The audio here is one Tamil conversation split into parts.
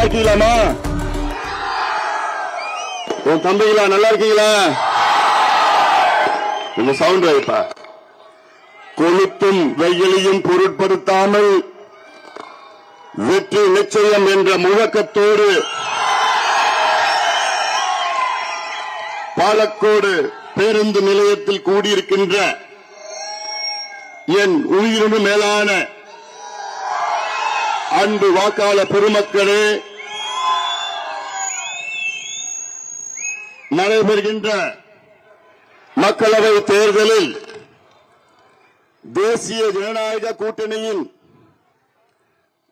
நல்லா இருக்கீங்களாமா? உன் தம்பிகளா நல்லா இருக்கீங்களா? உங்க சவுண்ட் வைப்பா. கொளுத்தும் வெயிலையும் பொருட்படுத்தாமல் வெற்றி நிச்சயம் என்ற முழக்கத்தோடு பாலக்கோடு பேருந்து நிலையத்தில் கூடியிருக்கின்ற என் உயிரினும் மேலான அன்பு வாக்காளர் பெருமக்களே, நடைபெறுகின்ற மக்களவை தேர்தலில் தேசிய ஜனநாயக கூட்டணியின்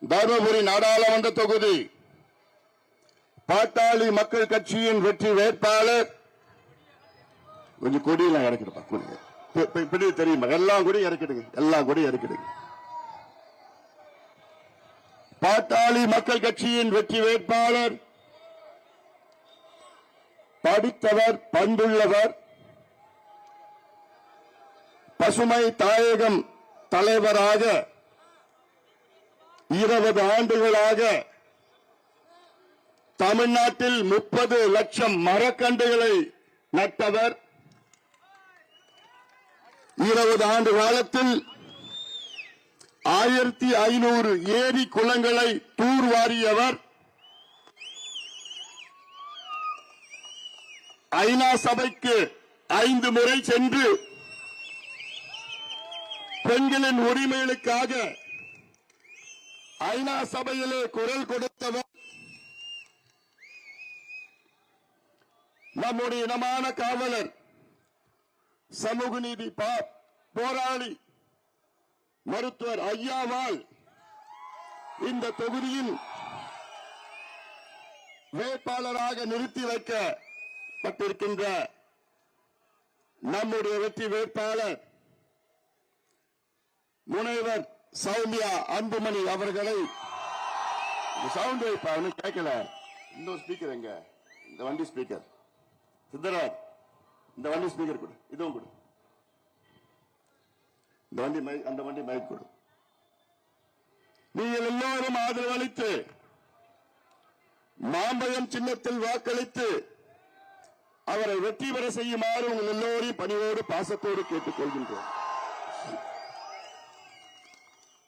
தருமபுரி நாடாளுமன்ற தொகுதி பாட்டாளி மக்கள் கட்சியின் வெற்றி வேட்பாளர், கொஞ்சம் கொடியெல்லாம் இறக்கிடுப்பா, தெரியுமா? எல்லாம் கூட இறக்கிடுங்க, எல்லாம் கூட இறக்கிடுங்க. பாட்டாளி மக்கள் கட்சியின் வெற்றி வேட்பாளர் படித்தவர், பண்புள்ளவர், பசுமை தாயகம் தலைவராக 20 ஆண்டுகளாக தமிழ்நாட்டில் 30 லட்சம் மரக்கன்றுகளை நட்டவர், 20 ஆண்டு காலத்தில் 1500 ஏரி குளங்களை தூர்வாரியவர், ஐநா சபைக்கு 5 முறை சென்று பெண்களின் உரிமைகளுக்காக ஐநா சபையிலே குரல் கொடுத்தவர், நம்முடைய இனமான காவலர், சமூக நீதி போராளி மருத்துவர் ஐயாவால் இந்த தொகுதியின் வேட்பாளராக நிறுத்தி வைக்கப்பட்டிருக்கின்ற நம்முடைய வெற்றி வேட்பாளர் முனைவர் சௌமியா அன்புமணி அவர்களை, சவுண்ட் வைப்பா, கேட்கல. இந்த ஸ்பீக்கர் எங்க? இந்த வண்டி ஸ்பீக்கர் சித்தராஜ், இந்த வண்டி ஸ்பீக்கர் கொடு, இதுவும் கொடு, இந்த வண்டி அந்த வண்டி மைக் கொடு. நீங்கள் எல்லோரும் ஆதரவு அளித்து மாம்பழம் சின்னத்தில் வாக்களித்து அவரை வெற்றி பெற செய்யுமாறு உங்கள் எல்லோரையும் பணிவோடு பாசத்தோடு கேட்டுக் கொள்கின்றோம்.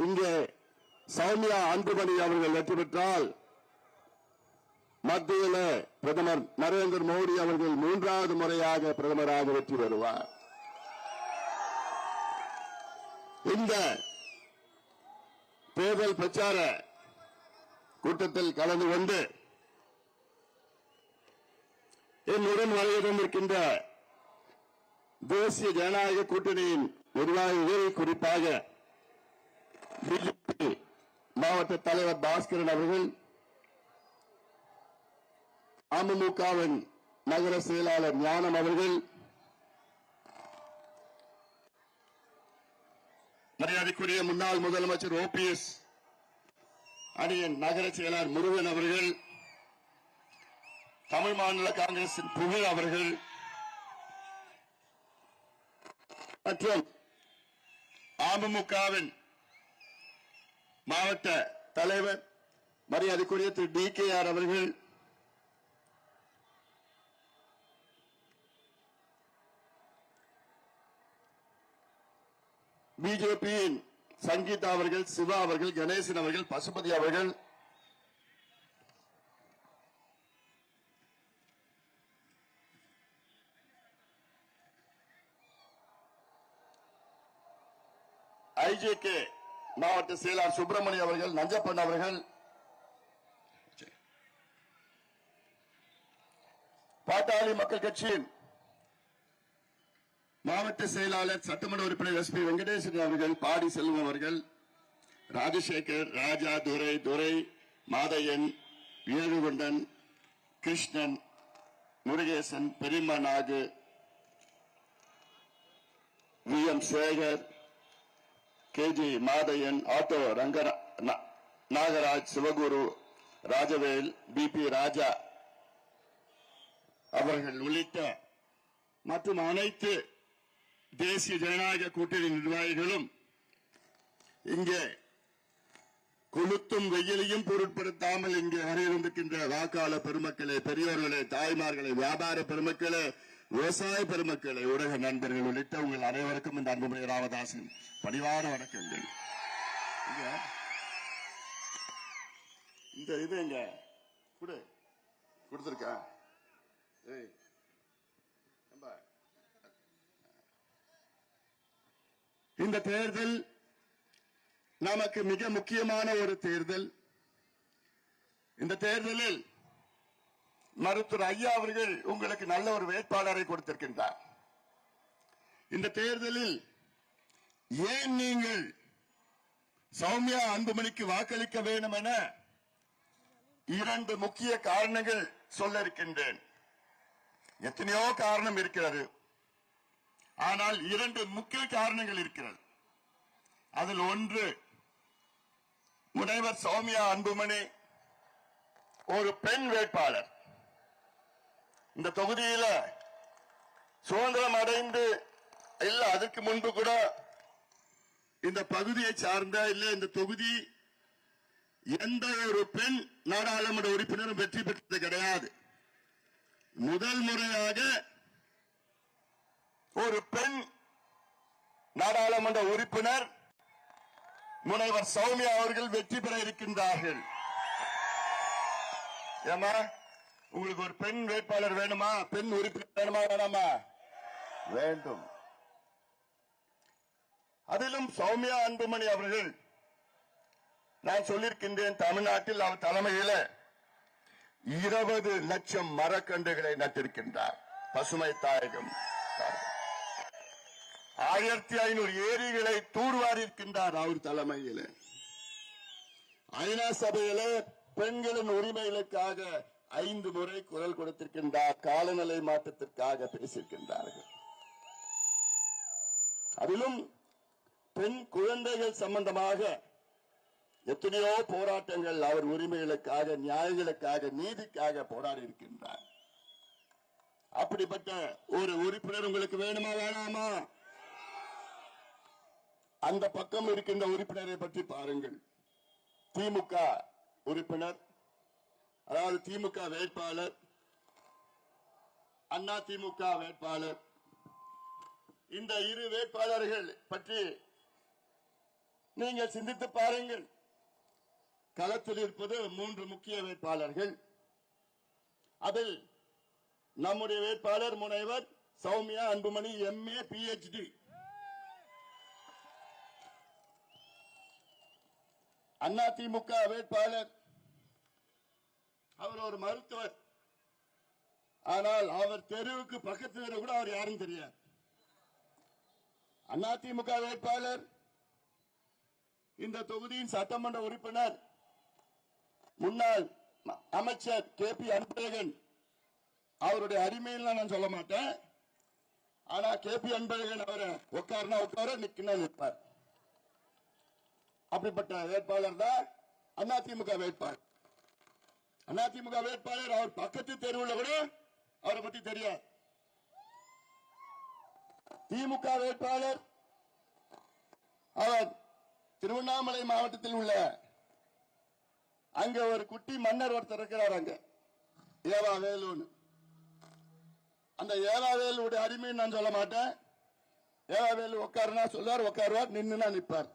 இங்கே சௌமியா அன்புமணி அவர்கள் வெற்றி பெற்றால் மத்தியில் பிரதமர் நரேந்திர மோடி அவர்கள் 3வது முறையாக பிரதமராக வெற்றி பெறுவார். இந்த தேர்தல் பிரச்சார கூட்டத்தில் கலந்து கொண்டு என்னுடன் வரையிடம் இருக்கின்ற தேசிய ஜனநாயக கூட்டணியின் நிர்வாகிகள், குறிப்பாக பிஜேபி மாவட்ட தலைவர் பாஸ்கரன் அவர்கள், அமமுகவின் நகர செயலாளர் ஞானம் அவர்கள், மரியாதைக்குரிய முன்னாள் முதலமைச்சர் OPS அணியின் நகர செயலாளர் முருகன் அவர்கள், தமிழ் மாநில காங்கிரசின் புகழ் அவர்கள் மற்றும் அமமுகவின் மாவட்ட தலைவர் மரியாதைக்குரிய திரு DKR அவர்கள், பிஜேபியின் சங்கீதா அவர்கள், சிவா அவர்கள், கணேசன் அவர்கள், பசுபதி அவர்கள், IJK மாவட்ட செயலாளர் சுப்பிரமணி அவர்கள், நஞ்சப்பன் அவர்கள், பாட்டாளி மக்கள் கட்சியின் மாவட்ட செயலாளர் சட்டமன்ற உறுப்பினர் SP வெங்கடேசன் அவர்கள், பாடி செல்வம் அவர்கள், ராஜசேகர், ராஜா, துரை, மாதையன், ஏழுகொண்டன், கிருஷ்ணன், முருகேசன், பெரியம்மா Nagu, VM Sekar, KG Mathaiyan, auto Nagaraj, Sivaguru, Rajavel, BP Raja அவர்கள் உள்ளிட்ட மற்றும் அனைத்து தேசிய ஜனநாயக கூட்டணி நிர்வாகிகளும் இங்கே கொளுத்தும் வெயிலையும் பொருட்படுத்தாமல் இங்கே வரையிருந்திருக்கின்ற வாக்காளர் பெருமக்களே, பெரியோர்களே, தாய்மார்களே, வியாபார பெருமக்களே, விவசாய பெருமக்களே, ஊடக நண்பர்கள் உள்ளிட்ட உங்கள் அனைவருக்கும் இந்த அன்புமணி ராமதாசின் பணிவான வணக்கங்கள். இந்த இது எங்க கொடுத்திருக்க இந்த தேர்தல் நமக்கு மிக முக்கியமான ஒரு தேர்தல். இந்த தேர்தலில் மருத்துவர் ஐயா அவர்கள் உங்களுக்கு நல்ல ஒரு வேட்பாளரை கொடுத்திருக்கின்றார். இந்த தேர்தலில் ஏன் நீங்கள் சௌமியா அன்புமணிக்கு வாக்களிக்க வேண்டும் என 2 முக்கிய காரணங்கள் சொல்ல இருக்கின்றேன். எத்தனையோ காரணம் இருக்கிறது, ஆனால் 2 முக்கிய காரணங்கள் இருக்கிறது. அதில் ஒன்று, முனைவர் சௌமியா அன்புமணி ஒரு பெண் வேட்பாளர். இந்த தொகுதியில சுதந்திரம் அடைந்து இல்ல அதற்கு முன்பு கூட இந்த பகுதியை சார்ந்த இல்ல இந்த தொகுதி எந்த ஒரு பெண் நாடாளுமன்ற உறுப்பினரும் வெற்றி பெற்றது கிடையாது. முதல் முறையாக ஒரு பெண் நாடாளுமன்ற உறுப்பினர் முனைவர் சௌமியா அவர்கள் வெற்றி பெற இருக்கின்றார்கள். ஏமா உங்களுக்கு ஒரு பெண் வேட்பாளர் வேணுமா? பெண் உறுப்பினர் வேணுமா? வேணாமா? வேண்டும். அதிலும் சௌமியா அன்புமணி அவர்கள், நான் சொல்லியிருக்கின்றேன், தமிழ்நாட்டில் அவர் தலைமையில் 20 லட்சம் மரக்கன்றுகளை நட்டிருக்கின்றார். பசுமை தாயகம் 1500 ஏரிகளை தூர்வாரி இருக்கின்றார் அவர் தலைமையில். ஐநா சபையில பெண்களின் உரிமைகளுக்காக 5 முறை குரல் கொடுத்திருக்கின்றார். காலநிலை மாற்றத்திற்காக பேசியிருக்கின்றார்கள். அதிலும் பெண் குழந்தைகள் சம்பந்தமாக எத்தனையோ போராட்டங்கள், அவர் உரிமைகளுக்காக, நியாயங்களுக்காக, நீதிக்காக போராடி இருக்கின்றார். அப்படிப்பட்ட ஒரு உறுப்பினர் உங்களுக்கு வேணுமா? வேணாமா? அந்த பக்கம் இருக்கின்ற உறுப்பினரை பற்றி பாருங்கள். திமுக உறுப்பினர், அதாவது திமுக வேட்பாளர், அண்ணா திமுக வேட்பாளர், இந்த 2 வேட்பாளர்கள் பற்றி நீங்கள் சிந்தித்து பாருங்கள். களத்தில் இருப்பது 3 முக்கிய வேட்பாளர்கள். அதில் நம்முடைய வேட்பாளர் முனைவர் சௌமியா அன்புமணி MA PhD. அண்ணா திமுக வேட்பாளர், அவர் ஒரு மருத்துவர். ஆனால் அவர் தெருவுக்கு பக்கத்தில் கூட அவர் யாரும் தெரியாது. அண்ணா திமுக வேட்பாளர், இந்த தொகுதியின் சட்டமன்ற உறுப்பினர், முன்னாள் அமைச்சர் KP அன்பழகன். அவருடைய அடிமையில் நான் சொல்ல மாட்டேன், ஆனா KP அன்பழகன் அவரை உட்கார்னா உட்கார, நிக்கினா நிற்பார். அப்படிப்பட்ட வேட்பாளர் தான் அதிமுக வேட்பாளர். அதிமுக வேட்பாளர் அவர் பக்கத்து தெருவில் கூட அவரை பற்றி தெரியாது. திமுக வேட்பாளர் அவர் திருவண்ணாமலை மாவட்டத்தில் உள்ள அங்க ஒரு குட்டி மன்னர் ஒருத்தர் இருக்கிறார். அங்க ஏவாவேலு, அந்த ஏவாவேலுடைய அடிமைன்னு நான் சொல்ல மாட்டேன். ஏவாவேலு உட்காருனா சொல்லுவார், உட்காருவார், நின்னுனா நிற்பார்.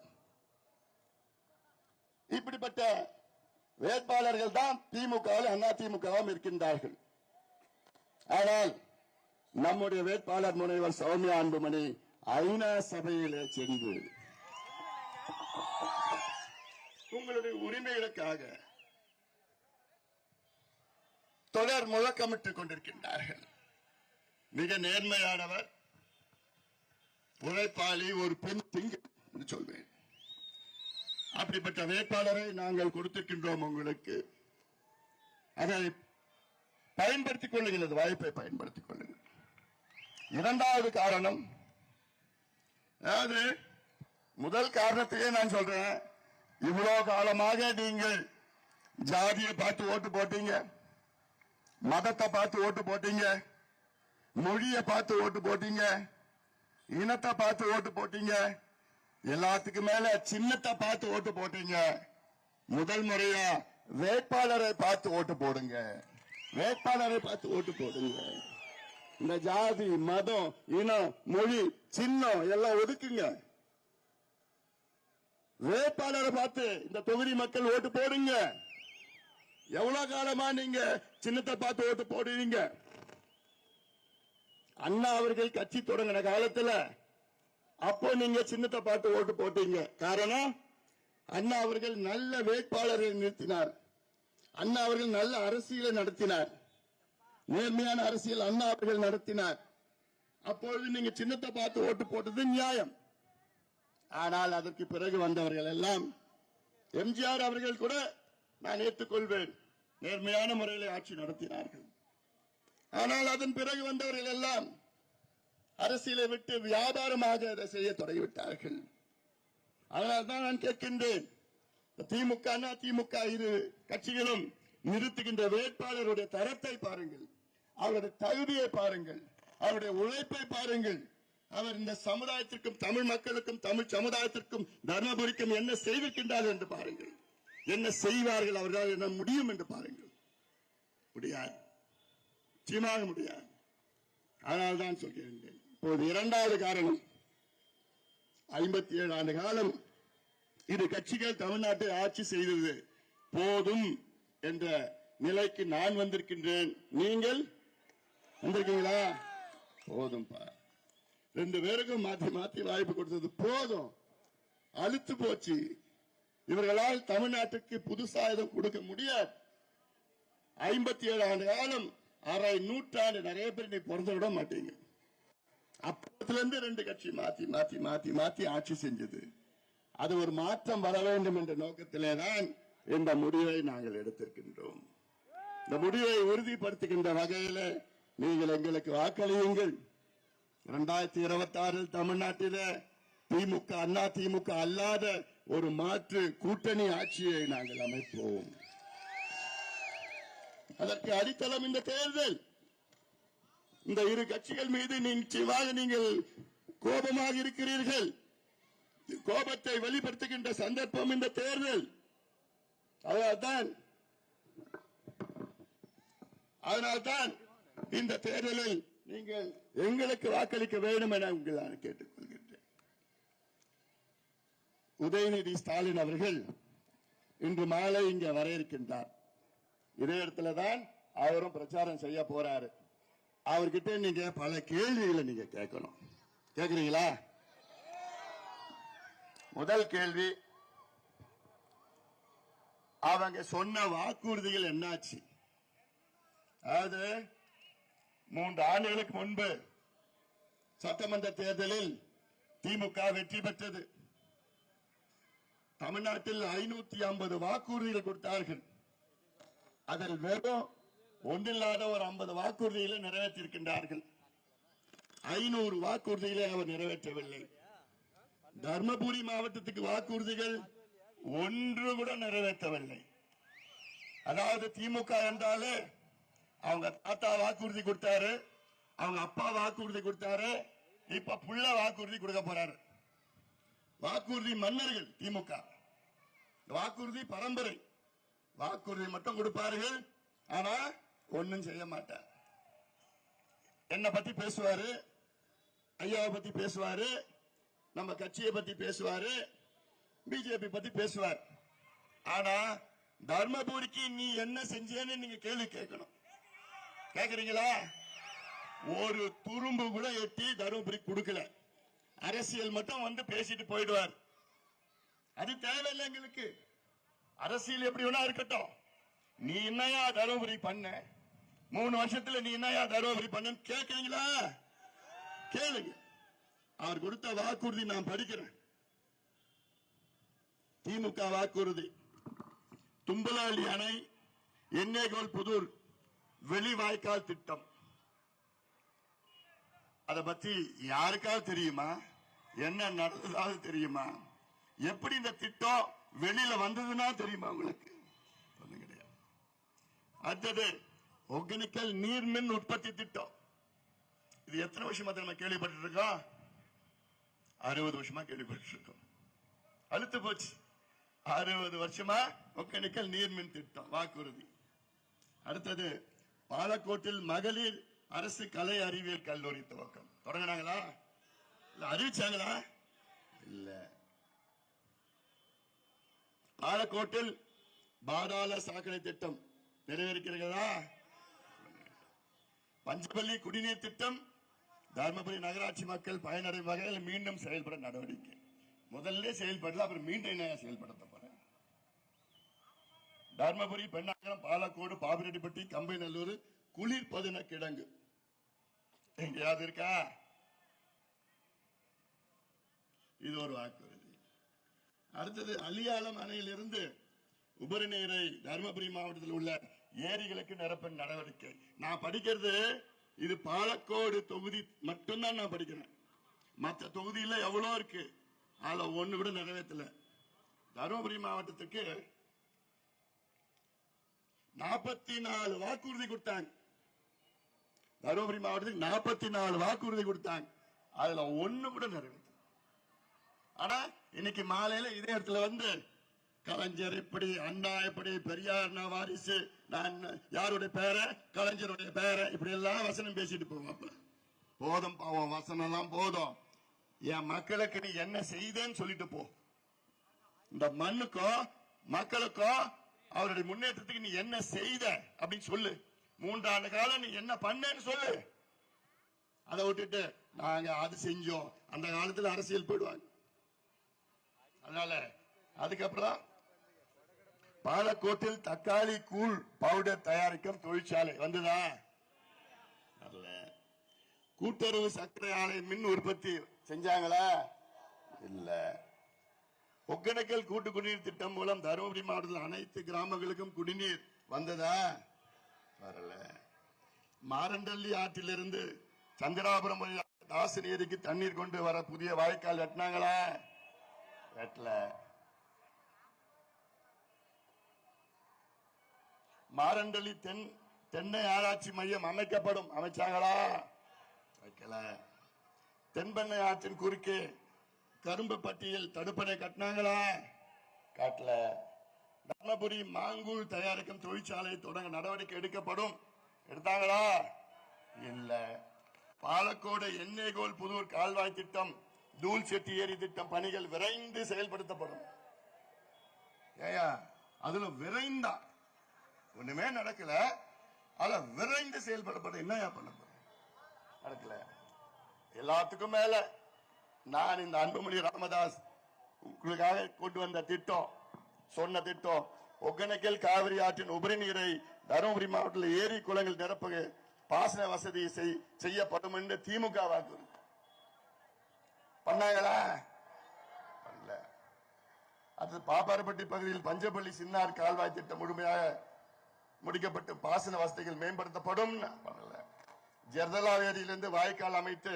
இப்படிப்பட்ட வேட்பாளர்கள் தான் திமுக அதிமுகவும் இருக்கின்றார்கள். ஆனால் நம்முடைய வேட்பாளர் முனைவர் சௌமியா அன்புமணி ஐநா சபையிலே சென்று உங்களுடைய உரிமைகளுக்காக தொடர் முழக்கமிட்டுக் கொண்டிருக்கின்றார்கள். மிக நேர்மையானவர், உழைப்பாளி, ஒரு பெண் திங்கள் என்று சொல்வேன். அப்படிப்பட்ட வேட்பாளரை நாங்கள் கொடுத்திருக்கின்றோம் உங்களுக்கு. அதை பயன்படுத்திக் கொள்ளுங்கள், வாய்ப்பை பயன்படுத்திக் கொள்ளுங்கள். 2வது காரணம், அதாவது முதல் காரணத்தையே நான் சொல்றேன். இவ்வளவு காலமாக நீங்கள் ஜாதியை பார்த்து ஓட்டு போட்டீங்க, மதத்தை பார்த்து ஓட்டு போட்டீங்க, மொழியை பார்த்து ஓட்டு போட்டீங்க, இனத்தை பார்த்து ஓட்டு போட்டீங்க, எல்லாத்துக்கு மேல சின்னத்தை பார்த்து ஓட்டு போட்டீங்க. முதல் முறையா வேட்பாளரை பார்த்து ஓட்டு போடுங்க. வேட்பாளரை பார்த்து ஓட்டு போடுங்க. இந்த ஜாதி, மதம், இனம், மொழி, சின்னம் எல்லாம் ஒதுக்குங்க. வேட்பாளரை பார்த்து இந்த தொகுதி மக்கள் ஓட்டு போடுங்க. எவ்வளவு காலமா நீங்க சின்னத்தை பார்த்து ஓட்டு போடுவீங்க? அண்ணா அவர்கள் கட்சி தொடங்கின காலத்துல அப்போ நீங்க சின்னத்தை பார்த்து ஓட்டு போட்டீங்க. காரணம், அண்ணா அவர்கள் நல்ல வேட்பாளரை நிறுத்தினார். அண்ணா அவர்கள் நல்ல அரசியலை நடத்தினார். நேர்மையான அரசியல் அண்ணா அவர்கள் நடத்தினார். அப்பொழுது நீங்க சின்னத்தை பார்த்து ஓட்டு போட்டது நியாயம். ஆனால் அதற்கு பிறகு வந்தவர்கள் எல்லாம், எம்ஜிஆர் அவர்கள் கூட நான் ஏற்றுக்கொள்வேன், நேர்மையான முறையில் ஆட்சி நடத்தினார்கள். ஆனால் அதன் பிறகு வந்தவர்கள் எல்லாம் அரசியலை விட்டு வியாபாரமாக அதை செய்ய தொடங்கிவிட்டார்கள். அதனால்தான் நான் கேட்கின்றேன், திமுக திமுக இரு கட்சிகளும் நிறுத்துகின்ற வேட்பாளருடைய தரத்தை பாருங்கள், அவருடைய தகுதியை பாருங்கள், அவருடைய உழைப்பை பாருங்கள். அவர் இந்த சமுதாயத்திற்கும் தமிழ் மக்களுக்கும் தமிழ் சமுதாயத்திற்கும் தர்மபுரிக்கும் என்ன செய்திருக்கின்றார்கள் என்று பாருங்கள். என்ன செய்வார்கள் அவர்களால் என்ன முடியும் என்று பாருங்கள். முடியாது, நிச்சயமாக முடியாது. அதனால்தான் சொல்கிறேன். இப்போது இரண்டாவது காரணம், 57 ஆண்டு காலம் இரு கட்சிகள் தமிழ்நாட்டை ஆட்சி செய்தது போதும் என்ற நிலைக்கு நான் வந்திருக்கின்றேன். நீங்கள் வந்திருக்கீங்களா? போதும். ரெண்டு பேருக்கும் மாற்றி மாற்றி வாய்ப்பு கொடுத்தது போதும், அழுத்து போச்சு. இவர்களால் தமிழ்நாட்டுக்கு புதுசா எதுவும் கொடுக்க முடியாது. 57 ஆண்டு காலம், அரை நூற்றாண்டு, நிறைய பேர் நீ பிறந்த விட மாட்டீங்க. அப்பத்திலிருந்து ரெண்டு கட்சி மாத்தி மாத்தி மாத்தி மாத்தி ஆட்சி செஞ்சது. அது ஒரு மாற்றம் வர வேண்டும் என்ற நோக்கத்திலே தான் இந்த முடிவை நாங்கள் எடுத்திருக்கின்றோம். இந்த முடிவை உறுதிப்படுத்துகின்ற வகையில் நீங்கள் எங்களுக்கு வாக்களியுங்கள். 2026 தமிழ்நாட்டில் திமுக அண்ணா திமுக அல்லாத ஒரு மாற்று கூட்டணி ஆட்சியை நாங்கள் அமைப்போம். அதற்கு அடித்தளம் இந்த தேர்தல். இந்த இரு கட்சிகள் மீது நிச்சயமாக நீங்கள் கோபமாக இருக்கிறீர்கள். கோபத்தை வெளிப்படுத்துகின்ற சந்தர்ப்பம் இந்த தேர்தல். அதனால்தான் இந்த தேர்தலில் நீங்கள் எங்களுக்கு வாக்களிக்க வேண்டும் என உங்களால் கேட்டுக்கொள்கின்றேன். உதயநிதி ஸ்டாலின் அவர்கள் இன்று மாலை இங்கே வர இருக்கின்றார். இதே இடத்துல தான் அவரும் பிரச்சாரம் செய்ய போறாரு. அவர்கிட்ட நீங்க பல கேள்விகளை நீங்க கேட்கணும். கேட்கிறீங்களா? முதல் கேள்வி, அவங்க சொன்ன வாக்குறுதிகள் என்னாச்சு? அதாவது 3 ஆண்டுகளுக்கு முன்பு சட்டமன்ற தேர்தலில் திமுக வெற்றி பெற்றது. தமிழ்நாட்டில் 550 வாக்குறுதிகள் கொடுத்தார்கள். அதில் வெறும் ஒன்றில்லாத ஒரு 50 வாக்குறுதிகளை நிறைவேற்றியிருக்கின்றார்கள். 500 வாக்குறுதிகளை அவர் நிறைவேற்றவில்லை. தர்மபுரி மாவட்டத்துக்கு வாக்குறுதிகள் ஒன்று கூட நிறைவேற்றவில்லை. அதாவது திமுக என்றாலே அவங்க தாத்தா வாக்குறுதி கொடுத்தாரு, அவங்க அப்பா வாக்குறுதி கொடுத்தாரு, இப்ப புள்ள வாக்குறுதி கொடுக்க போறாரு. வாக்குறுதி மன்னர்கள் திமுக, வாக்குறுதி பரம்பரை. வாக்குறுதி மட்டும் கொடுப்பார்கள், ஆனா ஒன்னும் செய்ய மாட்டார். என்ன பத்தி பேசுவாரு, ஐயாவை பத்தி பேசுவாரு, நம்ம கட்சியை பத்தி பேசுவாரு, பிஜேபி பத்தி பேசுவார். ஆனா தர்மபுரிக்கு நீ என்ன செஞ்சேன்னு நீங்க கேள்வி கேட்கணும். கேக்குறீங்களா? ஒரு துரும்பு கூட எட்டி தர்மபுரி கொடுக்கல. அரசியல் மட்டும் வந்து பேசிட்டு போயிடுவார். அது தேவையில்லை எங்களுக்கு. அரசியல் எப்படி வேணா இருக்கட்டும். நீ என்னையா தர்மபுரி பண்ண, 3 வருஷத்துல நீ என்னையா தர்மபுரி பண்ண கேட்கறீங்களா? கேளுங்க. அவர் கொடுத்த வாக்குறுதி நான் படிக்கிறேன். திமுக வாக்குறுதி, தும்பலாளி அணை, எண்ணெய்கோல் புதூர் வெளிவாய்க்கால் திட்டம். அதை பத்தி யாருக்காவது தெரியுமா? என்ன நடந்ததாவது தெரியுமா? எப்படி இந்த திட்டம் வெளியில வந்ததுன்னா தெரியுமா உங்களுக்கு? ஒண்ணும் கிடையாது. அடுத்தது ஒகேனக்கல் நீர்மின் உற்பத்தி திட்டம். இது எத்தனை வருஷமா நம்ம கேள்விப்பட்டு இருக்கோம்? 60 வருஷமா கேள்விப்பட்டு இருக்கோம். அழுத்து போச்சு. 60 வருஷமா ஒகேனக்கல் நீர்மின் திட்டம் வாக்குறுதி. அடுத்தது பாலக்கோட்டில் மகளிர் அரசு கலை அறிவியல் கல்லூரி துவக்கம். தொடங்கினாங்களா? இல்ல அறிவிச்சாங்களா? இல்ல. பாலக்கோட்டில் பாதாள சாக்கடை திட்டம் நிறைவேறுகிறதா? பஞ்சப்பள்ளி குடிநீர் திட்டம் தர்மபுரி நகராட்சி மக்கள் பயனடையும் வகையில் மீண்டும் செயல்பட நடவடிக்கை. முதல்ல செயல்படல, அப்புறம் மீண்டும் என்ன செயல்படுத்த போறேன்? தர்மபுரி, பெண்ணாகரம், பாலக்கோடு, பாப்பிரெட்டிப்பட்டி, கம்பைநல்லூர் குளிர்பதன கிடங்கு எங்கேயாவது இருக்கா? இது ஒரு வாக்குறுதி. அடுத்தது அலியாலம் அணையிலிருந்து உபரி நீரை தருமபுரி மாவட்டத்தில் உள்ள ஏரிகளுக்கு நிரப்ப நடவடிக்கை. நான் படிக்கிறது இது பாலக்கோடு தொகுதி மட்டும்தான் நான் படிக்கிறேன். மற்ற தொகுதியில் எவ்வளோ இருக்கு, அதுல ஒண்ணு கூட நிறைவேற்றல. தருமபுரி மாவட்டத்துக்கு 44 வாக்குறுதி கொடுத்தாங்க. தருமபுரி மாவட்டத்துக்கு 44 வாக்குறுதி கொடுத்தாங்க. அதுல ஒண்ணு கூட நிறைவேற்ற. ஆனா இன்னைக்கு மாலையில இதே இடத்துல வந்து கலைஞர் இப்படி, அண்ணா இப்படி, பெரியார் நான் வாரிசு, நான் யாருடைய பேர, கலைஞருடைய பேர, இப்படி எல்லாம் வசனம் பேசிட்டு போவாங்க. போதும் பாவம், வசனம் எல்லாம் போதும். என் மக்களுக்கு நீ என்ன செய்தேன்னு சொல்லிட்டு போ. இந்த மண்ணுக்கும் மக்களுக்கும் அவருடைய முன்னேற்றத்துக்கு நீ என்ன செய்த அப்படின்னு சொல்லு. 3 ஆண்டு காலம் நீ என்ன பண்ணேன்னு சொல்லு. அதை விட்டுட்டு நாங்க அது செஞ்சோம், அந்த காலத்தில் அரசியல் போயிடுவாங்க. அதனால அதுக்கப்புறம் பாலக்கோட்டில் தக்காளி கூழ் பவுடர் தயாரிக்கும் தொழிற்சாலை வந்ததா? கூட்டுறவு சர்க்கரை ஆலை மின் உற்பத்தி செஞ்சாங்களா? இல்ல. ஒகேனக்கல் கூட்டு குடிநீர் திட்டம் மூலம் தருமபுரி மாவட்டத்தில் அனைத்து கிராமங்களுக்கும் குடிநீர் வந்ததா? வரல. மாரண்டல்லி ஆற்றிலிருந்து சந்திராபுரம் தாசன் ஏரிக்கு தண்ணீர் கொண்டு வர புதிய வாய்க்கால் வெட்டினாங்களா? வெட்டல. மாரண்டல்லி தென்னை ஆராய்ச்சி மையம் அமைக்கப்படும், அமைச்சாங்களா? வைக்கல. தென்பெண்ணை ஆற்றின் குறுக்கே கரும்பு பட்டியல் தடுப்பணை கட்டினாங்களா? காட்டல. தர்மபுரி மாங்கூழ் தயாரிக்கும் தொழிற்சாலை தொடங்க நடவடிக்கை எடுக்கப்படும், எடுத்தாங்களா? இல்ல. பாலக்கோடு எண்ணெய்கோல் புதூர் கால்வாய் திட்டம், தூள் செட்டி ஏரி திட்டம் பணிகள் விரைந்து செயல்படுத்தப்படும். ஏயா அதுல விரைந்தா ஒண்ணுமே நடக்கல, அதுல விரைந்து செயல்படப்படும். என்னையா பண்ண போற? நடக்கல. எல்லாத்துக்கும் மேல நான் இந்த அன்புமணி ராமதாஸ் உங்களுக்காக கொண்டு வந்த திட்டம், சொன்ன திட்டம், ஒகேனக்கல் காவிரி ஆற்றின் உபரி நீரை தருமபுரி மாவட்டத்தில் ஏரி குளங்கள் நிரப்ப பாசன வசதி செய்யப்படும் என்று திமுக வாக்குறுதி பண்ணாங்களா? பண்ணல. அது பாப்பாரப்பட்டி பகுதியில் பஞ்சப்பள்ளி சின்னார் கால்வாய் திட்டம் முழுமையாக முடிக்கப்பட்டு பாசன வசதிகள் மேம்படுத்தப்படும். பண்ணல. ஜெர்தலா ஏரியிலிருந்து வாய்க்கால் அமைத்து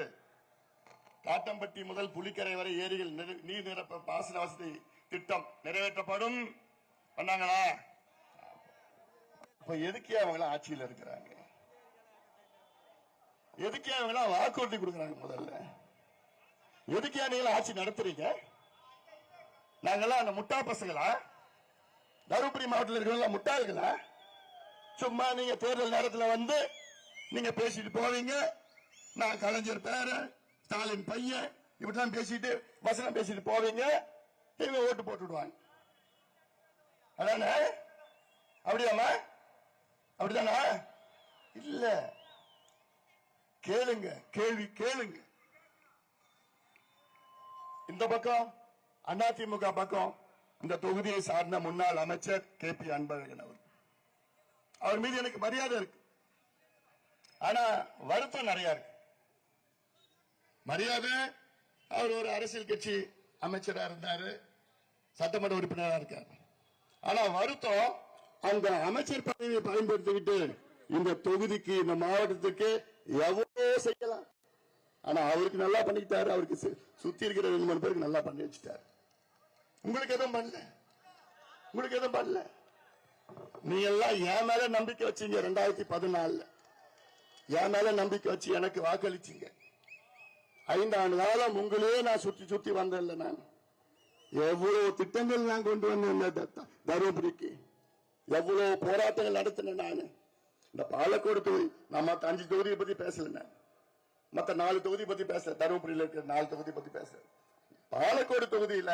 காட்டம்பட்டி முதல் புலிக்கரை வரை ஏரிகள் நீர் நிரப்ப பாசன வசதி திட்டம் நிறைவேற்றப்படும். பண்ணாங்களா? இப்ப எதுக்கே அவங்க ஆட்சியில் இருக்கிறாங்க? எதுக்கே அவங்க வாக்குறுதி கொடுக்கிறாங்க? முதல்ல எதுக்கே நீங்க ஆட்சி நடத்துறீங்க? நாங்கெல்லாம் அந்த முட்டா பசங்களா? தருமபுரி மாவட்டத்தில் இருக்கிற முட்டாள்களா? சும்மா நீங்க தேர்தல் நேரத்தில் வந்து நீங்க பேசிட்டு போவீங்க, நான் கலைஞர் பேர, ஸ்டாலின் பையன், இப்படிதான் பேசிட்டு வசனம் பேசிட்டு போவீங்க, இவங்க ஓட்டு போட்டுடுவாங்க. அதானே? அப்படியாமா? அப்படிதானா? இல்ல. கேளுங்க, கேள்வி கேளுங்க. இந்த பக்கம் அதிமுக பக்கம் இந்த தொகுதியை சார்ந்த முன்னாள் அமைச்சர் KP அன்பழகன் அவர் மீது எனக்கு மரியாதை இருக்கு. ஆனா வருத்தம் நிறைய இருக்கு. மரியாதை, அவர் ஒரு அரசியல் கட்சி அமைச்சரா இருந்தாரு, சட்டமன்ற உறுப்பினராக இருக்காரு. ஆனா வருத்தம், அந்த அமைச்சர் பதவியை பயன்படுத்திக்கிட்டு இந்த தொகுதிக்கு, இந்த மாவட்டத்துக்கு எவ்வளவு செய்யலாம். ஆனா அவருக்கு நல்லா பண்ணிக்கிட்டாரு, அவருக்கு சுத்தி இருக்கிற 2-3 பேருக்கு நல்லா பண்ணி வச்சுட்டாரு. உங்களுக்கு எதுவும் பண்ணல, உங்களுக்கு எதுவும் பண்ணல. நீங்க எல்லாம் என் மேல நம்பிக்கை வச்சீங்க. 2014 என் மேல நம்பிக்கை வச்சு எனக்கு வாக்களிச்சீங்க. 5 ஆண்டு காலம் உங்களையே நான் சுத்தி சுத்தி வந்தேன். நான் எவ்வளவு திட்டங்கள் நான் கொண்டு வந்தேன் தருமபுரிக்கு, எவ்வளவு போராட்டங்கள் நடத்தினேன் நான். இந்த பாலக்கோடு தொகுதி, நான் மத்த 5 தொகுதியை பத்தி பேசல, மத்த 4 தொகுதி பத்தி பேசல, தருமபுரியில் இருக்கிற 4 தொகுதி பத்தி பேசல. பாலக்கோடு தொகுதியில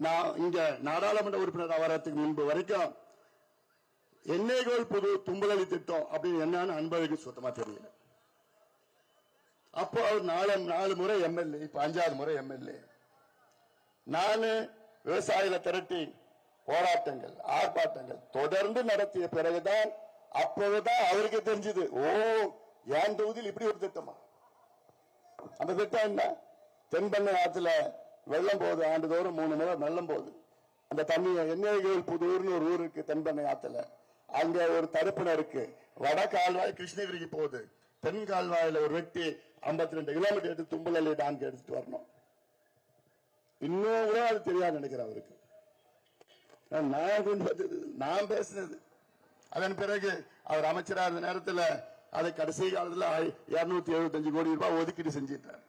நான் இங்க நாடாளுமன்ற உறுப்பினர் வரத்துக்கு முன்பு வரைக்கும் எண்ணெய்கோல் புது தும்பலி திட்டம் அப்படின்னு என்னன்னு அன்பழகு சுத்தமா தெரியல. அப்போ அவர் 4 முறை எம்எல்ஏ, இப்ப 5வது முறை எம்எல்ஏ. நானு விவசாயிகளை திரட்டி போராட்டங்கள் ஆர்ப்பாட்டங்கள் தொடர்ந்து நடத்திய பிறகுதான் அப்போதுதான் அவருக்கு தெரிஞ்சது, ஓ என் தொகுதியில் இப்படி ஒரு திட்டமா. அந்த திட்டம் என்ன? தென்பண்ணை ஆற்றுல வெள்ளம் போகுது, ஆண்டுதோறும் 3 முறை வெள்ளம் போகுது. அந்த தண்ணி எண்ணெய்கோல் புதூர்னு ஒரு ஊர் இருக்கு தென்பண்ணை ஆற்றுல, அங்க ஒரு தடுப்பணை இருக்கு. வட கால்வாய் கிருஷ்ணகிரிக்கு போகுது, தென் கால்வாயில ஒரு வெட்டி 52 கிலோமீட்டர் எடுத்து தும்பலி டேம்க்கு எடுத்துட்டு வரணும். இன்னும் கூட அது தெரியாது நினைக்கிறேன் அவருக்கு. நான் பேசினது. அதன் பிறகு அவர் அமைச்சராக இருந்த நேரத்தில் அதை கடைசி காலத்தில் 275 கோடி ரூபாய் ஒதுக்கீடு செஞ்சிட்டார்.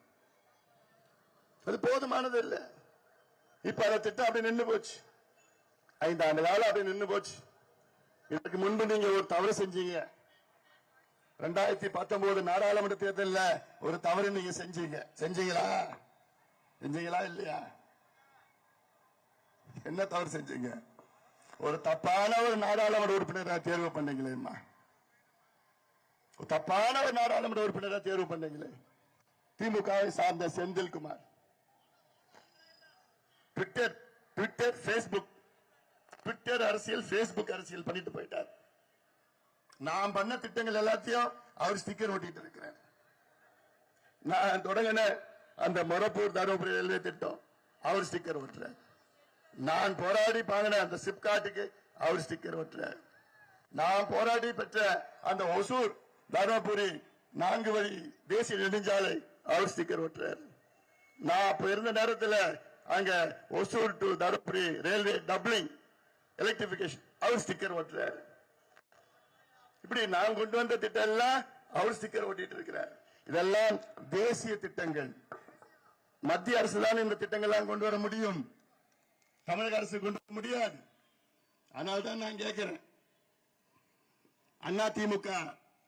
அது போதுமானது இல்லை. இப்ப அந்த திட்டம் அப்படி நின்று போச்சு. 5 ஆண்டு காலம் அப்படி நின்று போச்சு. இதற்கு முன்பு நீங்க ஒரு தவறு செஞ்சீங்க. 2019 நாடாளுமன்ற தேர்தலில் ஒரு தவறு நீங்க செஞ்சீங்களா இல்லையா? என்ன தவறு செஞ்சீங்க? ஒரு தப்பான ஒரு நாடாளுமன்ற உறுப்பினரை தேர்வு பண்ணீங்களேம்மா, தப்பான ஒரு நாடாளுமன்ற உறுப்பினரை தேர்வு பண்ணீங்களே. திமுகவை சார்ந்த செந்தில்குமார் ட்விட்டர் அரசியல், பேஸ்புக் அரசியல் பண்ணிட்டு போயிட்டார். நான் பண்ண திட்டங்கள் எல்லாத்தையும் அவர் ஸ்டிக்கர் ஒட்டிட்டு இருக்கிறேன். நான் தொடங்கின அந்த மொரப்பூர் தருமபுரி ரயில்வே திட்டம் அவர் ஸ்டிக்கர் ஒட்டுறார். நான் போராடி பாங்கின அந்த சிப்காட்டுக்கு அவர் ஸ்டிக்கர் ஒட்டுறார். நான் போராடி பெற்ற அந்த ஒசூர் தருமபுரி 4 வழி தேசிய நெடுஞ்சாலை அவர் ஸ்டிக்கர் ஒட்டுறார். நான் அப்ப இருந்த நேரத்தில் அங்க Hosur to Dharmapuri railway doubling electrification அவர் ஸ்டிக்கர் ஒட்டுறார். இப்படி நான் கொண்டு வந்த திட்டம் எல்லாம் அவர் ஸ்டிக்கர் ஒட்டிட்டு இருக்கிறார். இதெல்லாம் தேசிய திட்டங்கள். மத்திய அரசு தான் இந்த திட்டங்கள் கொண்டு வர முடியும், தமிழக அரசு கொண்டு வர முடியாது. அதனால்தான் நான் கேட்கிறேன், அதிமுக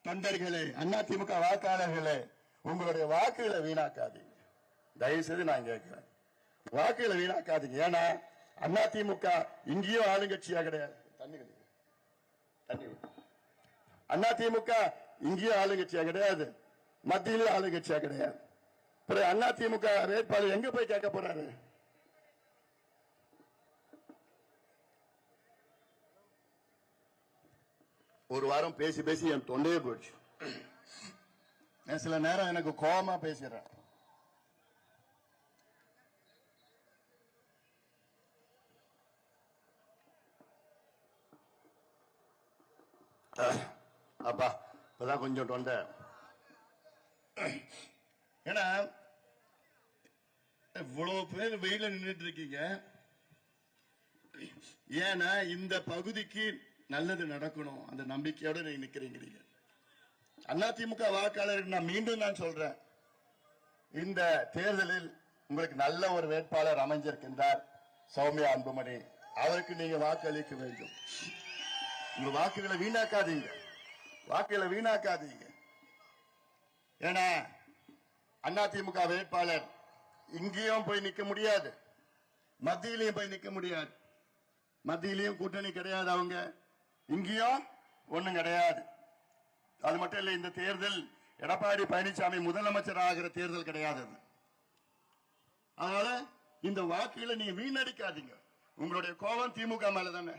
தொண்டர்களே, அதிமுக வாக்காளர்களே, உங்களுடைய வாக்குகளை வீணாக்காதீங்க. தயவு செய்து நான் கேட்கிறேன், வாக்குகளை வீணாக்காதீங்க. ஏன்னா அதிமுக இங்கேயும் ஆளுங்கட்சியா கிடையாது. அதிமுக இங்கேயும் ஆளுங்கட்சியா கிடையாது, மத்தியிலும் ஆளுங்கட்சியா கிடையாது. அதிமுக வேட்பாளர் எங்க போய் கேட்க போறாரு? ஒரு வாரம் பேசி பேசி என் தொண்டையே போயிடுச்சு. சில நேரம் எனக்கு கோபமா பேசுறேன். அப்பா இப்பதான் கொஞ்சம் தொண்டை. ஏன்னா இவ்வளவு பேர் வெயில நின்றுட்டு இருக்கீங்க. ஏன்னா இந்த பகுதிக்கு நல்லது நடக்கணும் அந்த நம்பிக்கையோட நீங்க நிக்கிறீங்க. அதிமுக வாக்காளருக்கு நான் மீண்டும் சொல்றேன், இந்த தேர்தலில் உங்களுக்கு நல்ல ஒரு வேட்பாளர் அமைஞ்சிருக்கின்றார், சௌமியா அன்புமணி. அவருக்கு நீங்க வாக்களிக்க வேண்டும். உங்க வாக்குகளை வீணாக்காதீங்க, வாக்குகளை வீணாக்காதீங்க. ஏன்னா அதிமுக வேட்பாளர் இங்கேயும் போய் நிக்க முடியாது, மத்தியிலையும் போய் நிக்க முடியாது. மத்தியிலையும் கூட்டணி கிடையாது, அவங்க இங்கேயும் ஒண்ணும் கிடையாது. அது மட்டும் இல்ல, இந்த தேர்தல் எடப்பாடி பழனிசாமி முதலமைச்சர் ஆகிற தேர்தல் கிடையாது. அதனால இந்த வாக்குகளை நீங்க வீணடிக்காதீங்க. உங்களுடைய கோபம் திமுக மேல தானே.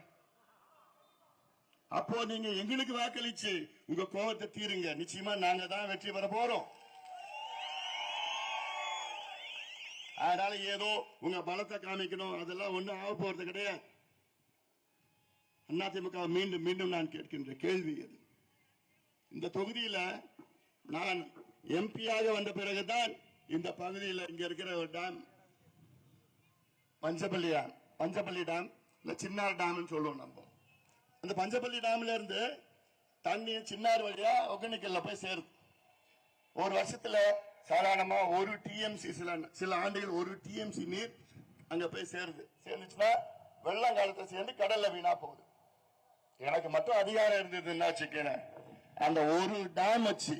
அப்போ நீங்க எங்களுக்கு வாக்களிச்சு உங்க கோபத்தை தீருங்க. நிச்சயமா நாங்க தான் வெற்றி பெற போறோம். அதனால ஏதோ உங்க பலத்தை காமிக்கணும், அதெல்லாம் ஒண்ணும் ஆக போறது கிடையாது. அதிமுக மீண்டும் மீண்டும் நான் கேட்கின்ற கேள்வி அது. இந்த தொகுதியில நான் எம்பியாக வந்த பிறகுதான் இந்த பகுதியில் இங்க இருக்கிற ஒரு டேம், பஞ்சப்பள்ளி டேம் இல்ல சின்னார் டேம் சொல்லுவோம் நம்ம. அந்த பஞ்சப்பள்ளி டேம்ல இருந்து தண்ணி சின்னார் வழியா ஒகேனக்கல்ல போய் சேருது. ஒரு வருஷத்துல சாதாரணமா 1 TMC, சில ஆண்டுகள் 1 TMC நீர் அங்க போய் சேர்ந்துச்சுன்னா வெள்ளம் காலத்தை சேர்ந்து கடல்ல வீணா போகுது. எனக்கு மட்டும் அதிகாரம் இருந்ததுன்னா வச்சுக்கேன், அந்த ஒரு டேம் வச்சு,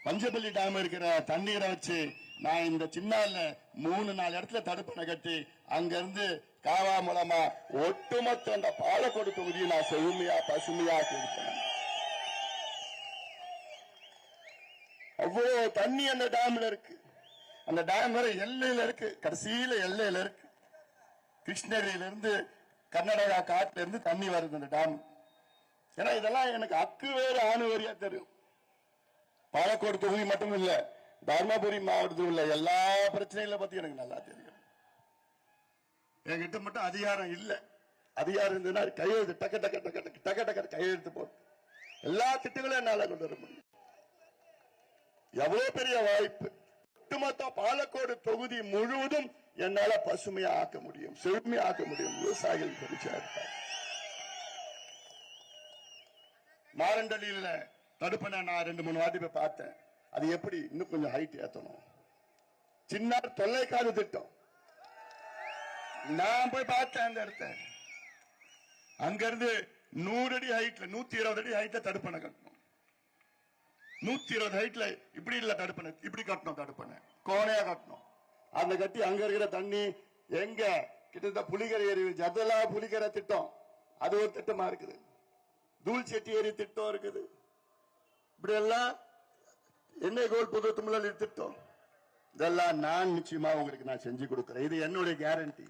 பஞ்சப்பள்ளி டேம் இருக்கிற தண்ணீரை வச்சு நான் இந்த சின்னால 3-4 இடத்துல தடுப்பணை கட்டி அங்க இருந்து காவா மூலமா ஒட்டுமொத்த அந்த பாலக்கோடு தொகுதியை நான் செழுமையா பசுமையா கொடுத்தேன். அவ்வளவு தண்ணி அந்த டேம்ல இருக்கு. அந்த டேம் வரை எல்லையில இருக்கு, கடைசியில எல்லையில இருக்கு. கிருஷ்ணகிரியில இருந்து கர்நாடகா காட்டுல இருந்து தண்ணி வருது அந்த டேம். ஏன்னா இதெல்லாம் எனக்கு அக்கு வேறு ஆணு வேறியா தெரியும். பாலக்கோடு தொகுதி மட்டும் இல்ல, தர்மபுரி மாவட்டத்தில் உள்ள எல்லா பிரச்சனைகளை பத்தி எனக்கு நல்லா தெரியும். என்கிட்ட மட்டும் அதிகாரம் இல்ல. அதிகாரம் இருந்ததுன்னா கையெழுத்து டக்க டக்க டக்க டக்க டக்க டக்க கையெழுத்து போட்டு எல்லா திட்டங்களும் என்னால கொண்டு வர முடியும். எவ்வளவு பெரிய வாய்ப்பு! ஒட்டுமொத்த பாலக்கோடு தொகுதி முழுவதும் என்னால பசுமையா ஆக்க முடியும், செழுமையா ஆக்க முடியும். விவசாயிகள் குறிச்சா இருப்பார். மாரண்டலியில தடுப்பணை நான் 2-3 வாட்டி போய் பார்த்தேன். அது எப்படி இன்னும் கொஞ்சம் ஹைட் ஏத்தணும். சின்ன தொல்லைக்காது திட்டம் நான் போய் பார்த்தேன் அந்த இடத்த. அங்க இருந்து 100 அடி ஹைட்ல 120 அடி ஹைட்ல தடுப்பணை கட்டணும். 120 ஹைட்ல இப்படி இல்ல தடுப்பணை, இப்படி கட்டணும். தடுப்பணை கோணையா கட்டணும். அந்த கட்டி அங்க இருக்கிற தண்ணி எங்க கிட்டத்தட்ட புலிகரை ஏரி, ஜதலா புலிகரை திட்டம், அது ஒரு திட்டமா இருக்குது. தூள் செட்டி ஏரி திட்டம் இருக்குது. இப்படி எல்லாம் எண்ணெய் கோல் புது தும்மல் திட்டம், இதெல்லாம் நான் நிச்சயமா உங்களுக்கு நான் செஞ்சு கொடுக்கிறேன். இது என்னுடைய கேரண்டி.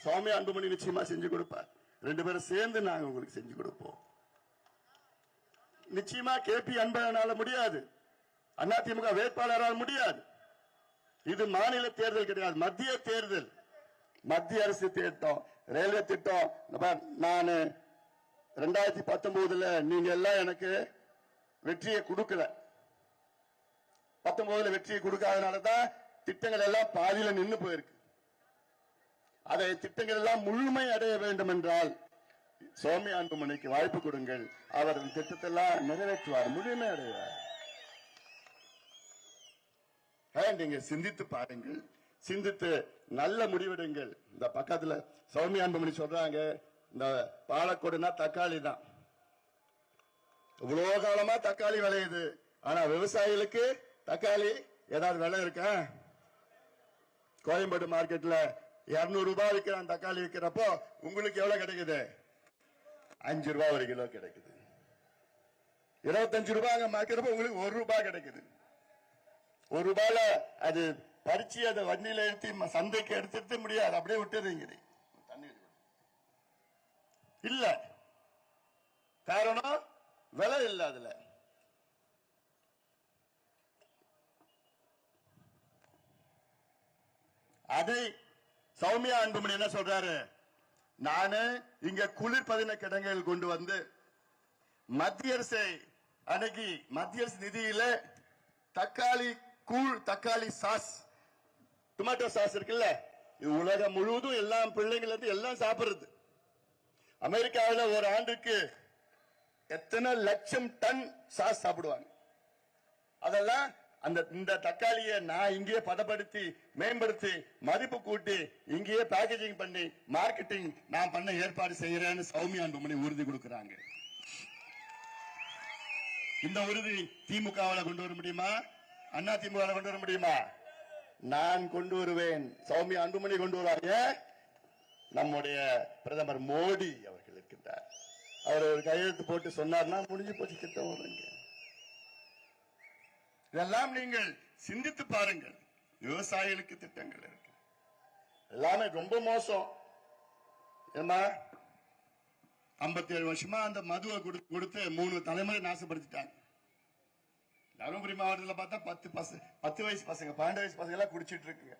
சுவாமி அன்புமணி நிச்சயமா செஞ்சு கொடுப்பார். 2 பேரும் சேர்ந்து நாங்க உங்களுக்கு செஞ்சு கொடுப்போம். நிச்சயமா கேபி அன்பனால முடியாது, அதிமுக வேட்பாளரால் முடியாது. இது மாநில தேர்தல் கிடையாது, மத்திய தேர்தல். மத்திய அரசு திட்டம், ரயில்வே திட்டம். நான் 2019 நீங்க எல்லாம் எனக்கு வெற்றியை கொடுக்கல. 19 வெற்றியை கொடுக்காதனாலதான் திட்டங்கள் எல்லாம் பாதியில நின்று போயிருக்கு. அதை திட்டங்கள் எல்லாம் முழுமை அடைய வேண்டும் என்றால் சுவாமி அன்புமணிக்கு வாய்ப்பு கொடுங்கள். அவர் திட்டத்தை எல்லாம் நிறைவேற்றுவார், முழுமை அடைவார். நீங்க சிந்தித்து பாருங்கள், சிந்தித்து நல்ல முடிவெடுங்கள். இந்த பக்கத்துல சௌமியா அன்புமணி சொல்றாங்க, இந்த பாலக்கோடுனா தக்காளி தான். இவ்வளவு காலமா தக்காளி விளையுது, ஆனா விவசாயிகளுக்கு தக்காளி ஏதாவது விலை இருக்கா? கோயம்பேடு மார்க்கெட்ல 200 ரூபாய் விற்கிறான் தக்காளி. விற்கிறப்போ உங்களுக்கு எவ்வளவு கிடைக்குது? 5 ரூபாய் ஒரு கிலோ கிடைக்குது. 25 ரூபாய் மார்க்கிறப்போ உங்களுக்கு 1 ரூபாய் கிடைக்குது. 1 ரூபாயில அது பறிச்சு அதை வண்டியில எடுத்து சந்தைக்கு எடுத்துட்டு முடியாது, அப்படியே விட்டுறீங்க. தண்ணி இல்ல, காரணம் விலை இல்ல. அதுல அதை சௌமியா அன்புமணி என்ன சொல்றாரு, நானு இங்க குளிர்பதன கிடங்குகள் கொண்டு வந்து மத்திய அரசை அணுகி, மத்திய அரசு நிதியில தக்காளி கூழ், தக்காளி சாஸ், டொமேட்டோ சாஸ் இருக்குல்ல, இது உலகம் முழுவதும் எல்லாம் பிள்ளைங்கள இருந்து எல்லாம் சாப்பிடுறது. அமெரிக்காவில் ஒரு ஆண்டுக்கு எத்தனை லட்சம் டன் சாஸ் சாப்பிடுவாங்க. அதெல்லாம் இந்த தக்காளியை நான் இங்கேயே பதப்படுத்தி மேம்படுத்தி மதிப்பு கூட்டி இங்கேயே பேக்கேஜிங் பண்ணி மார்க்கெட்டிங் நான் பண்ண ஏற்பாடு செய்யறேன்னு சௌமியா அன்புமணி உறுதி கொடுக்கிறாங்க. இந்த உறுதி திமுகவில் கொண்டு வர முடியுமா? அண்ணா திமுக கொண்டு வர முடியுமா? நான் கொண்டு வருவேன். சௌமியா அன்புமணி கொண்டு வருவாங்க. நம்முடைய பிரதமர் மோடி அவர்கள் இருக்கின்றார். அவர் ஒரு கையெழுத்து போட்டு சொன்னார்னா முடிஞ்சு போச்சு, திட்டம் வருங்க. இதெல்லாம் நீங்கள் சிந்தித்து பாருங்கள். விவசாயிகளுக்கு திட்டங்கள் இருக்கு, எல்லாமே ரொம்ப மோசம். ஏமா 57 வருஷமா அந்த மதுவை கொடுத்து 3 தலைமுறை நாசப்படுத்திட்டாங்க. தருமபுரி மாவட்டத்தில் பார்த்தா 10 வயசு பசங்க 12 வயசு பசங்க எல்லாம் குடிச்சிட்டு இருக்குங்க.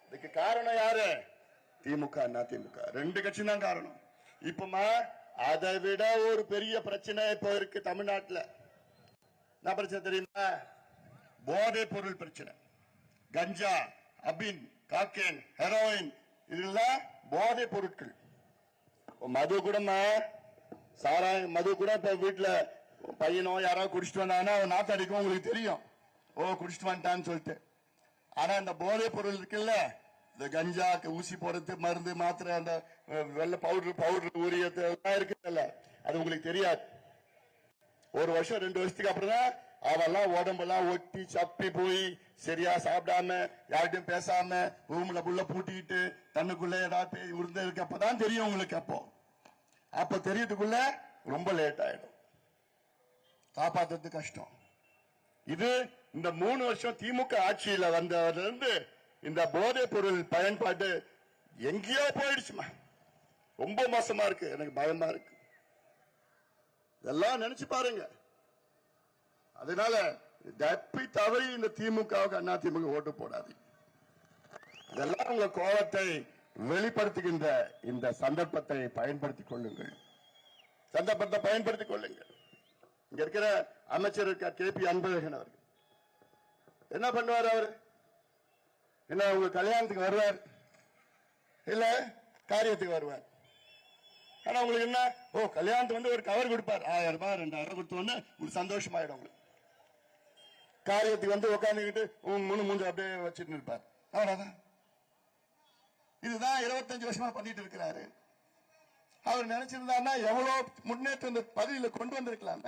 இதுக்கு காரணம் யாரு? திமுக, அண்ணா திமுக 2 கட்சி தான் காரணம். இப்பமா அதை விட ஒரு பெரிய பிரச்சனை இப்போ இருக்கு தமிழ்நாட்டில். என்ன பிரச்சனை தெரியுமா? போதை பொருள் பிரச்சனை. கஞ்சா, அபின், காக்கேன், ஹெரோயின், இதெல்லாம் போதை பொருட்கள். மது கூடமா, சாராயம் மது கூட இப்ப வீட்டுல பையனோ யாராவது குடிச்சிட்டு வந்தாங்கன்னா நாத்து அடிக்கும், உங்களுக்கு தெரியும். ஓ குடிச்சிட்டு வந்துட்டான்னு சொல்லிட்டு ஆனா இந்த போதைப் பொருள் இருக்குல்ல, இந்த கஞ்சாக்கு ஊசி போடுறது, மருந்து, மாத்திரை, அந்த வெள்ளை பவுடர் ஊரியது எல்லாம் இருக்குல்ல, அது உங்களுக்கு தெரியாது. ஒரு வருஷம் 2 வருஷத்துக்கு அப்புறம் தான் அவெல்லாம் உடம்பெல்லாம் ஒட்டி சப்பி போய் சரியா சாப்பிடாம யார்கிட்டையும் பேசாம ரூம்ல புள்ள பூட்டிக்கிட்டு தன்னுக்குள்ள ஏதாவது இருந்ததுக்கு அப்பதான் தெரியும் உங்களுக்கு. அப்ப தெரியறதுக்குள்ள ரொம்ப லேட் ஆயிடும், காப்பாத்துறது கஷ்டம். இது இந்த 3 வருஷம் திமுக ஆட்சியில வந்ததிலிருந்து இந்த போதைப் பொருள் பயன்பாடு எங்கேயோ போயிடுச்சுமா. ரொம்ப மோசமா இருக்கு, எனக்கு பயமா இருக்கு. இதெல்லாம் நினைச்சு பாருங்க. அதனால தப்பி தவறி இந்த திமுகவுக்கு அண்ணா திமுக ஓட்டு போடாது. இதெல்லாம் உங்க கோபத்தை வெளிப்படுத்துகின்ற இந்த சந்தர்ப்பத்தை பயன்படுத்திக் கொள்ளுங்கள். சந்தர்ப்பத்தை பயன்படுத்திக் கொள்ளுங்கள். இங்க இருக்கிற அமைச்சர் KP அன்பழகன் அவர்கள் என்ன பண்ணுவார்? அவர் என்ன உங்க கல்யாணத்துக்கு வருவார், இல்ல காரியத்துக்கு வருவார். ஆனா உங்களுக்கு என்ன, கல்யாணத்துக்கு வந்து ஒரு கவர் கொடுப்பார், 1000 ரூபாய் 2000 கொடுத்தோன்னு உங்களுக்கு சந்தோஷமாயிடும். உங்களுக்கு காரியத்துக்கு வந்து உட்காந்துக்கிட்டு மூஞ்ச அப்படியே வச்சுட்டு இருப்பார். அவ்வளவுதான். இதுதான் 25 வருஷமா பண்ணிட்டு இருக்கிறாரு. அவர் நினைச்சிருந்தாருன்னா எவ்வளவு முன்னேற்றம் இந்த பதவியில கொண்டு வந்திருக்கலாம்.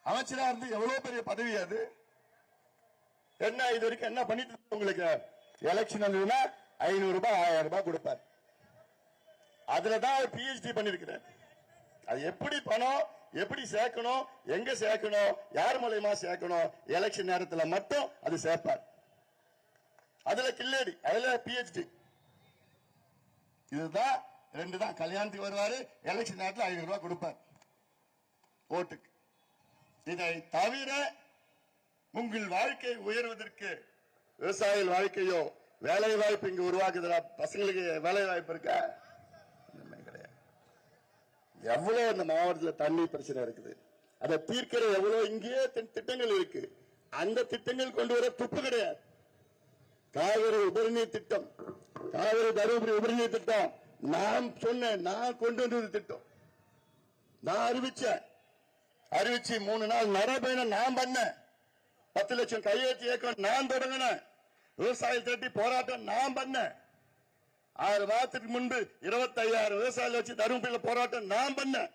அமைச்சரா இருந்து எவ்வளவு பெரிய பதவி அது. என்ன இது வரைக்கும் என்ன பண்ணிட்டு உங்களுக்கு? எலெக்ஷன் வந்ததுன்னா 500 ரூபாய் 1000 ரூபாய் கொடுப்பார். அதுலதான் அவர் PhD பண்ணிருக்கிறார். அது எப்படி பணம் எப்படி சேர்க்கணும், எங்க சேர்க்கணும், யார் மூலமா சேர்க்கணும், எலெக்ஷன் நேரத்தில் மட்டும் அது சேர்ப்பார். அதுல கில்லேடி, அதுல PhD. இதுதான் 2 தான். கல்யாணத்துக்கு வருவாரு, எலெக்ஷன் நேரத்தில் 500 ரூபாய் கொடுப்பார் ஓட்டுக்கு. இதை தவிர உங்கள் வாழ்க்கை உயர்வதற்கு விவசாய வாழ்க்கையோ வேலை வாய்ப்பு இங்கு உருவாக்குதா? பசங்களுக்கு வேலை வாய்ப்பு இருக்கா? கிடையாது. எவ்வளவு இந்த மாவட்டத்தில் தண்ணி பிரச்சனை இருக்குது, அதை தீர்க்கிற எவ்வளவு இங்கேயே திட்டங்கள் இருக்கு. அந்த திட்டங்கள் கொண்டு வர துப்பு கிடையாது. காவிரி உபரிநீர் திட்டம், காவிரி தருமபுரி உபரிநீர் திட்டம் நான் சொன்னேன், நான் கொண்டு வந்தது திட்டம். நான் அறிவிச்சு 3 நாள் நடைபயணம் நான் பண்ணேன். 10 லட்சம் கையெழுத்து இயக்கம் நான் தொடங்கினேன். விவசாய திரட்டி போராட்டம் நான் பண்ணேன். 6 மாதத்துக்கு முன்பு 25,000 விவசாயிகள் வச்சு தருமபுரியில் போராட்டம் நான் பண்ணேன்.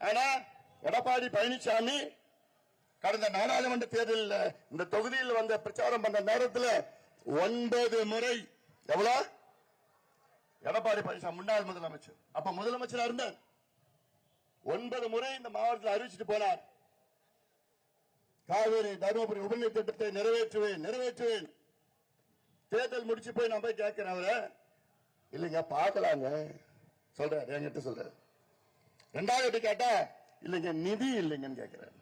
ஆனா எடப்பாடி பழனிசாமி கடந்த நாடாளுமன்ற தேர்தலில் இந்த தொகுதியில் வந்த பிரச்சாரம் பண்ண நேரத்தில் 9 முறை, எவ்வளவு? எடப்பாடி பழனிசாமி முன்னாள் முதலமைச்சர், அப்ப முதலமைச்சரா இருந்தார், 9 முறை இந்த மாவட்டத்தில் அறிவிச்சுட்டு போனார். காவிரி தருமபுரி உபரிநீர் திட்டத்தை நிறைவேற்றுவேன். தேர்தல் முடிச்சு போய் நான் போய் கேட்கிறேன் அவரை, இல்லைங்க பாக்கலாங்க சொல்றாரு, என்கிட்ட சொல்றாரு. 2வது கேட்டா இல்லைங்க நிதி இல்லைங்கன்னு கேட்கிறாரு.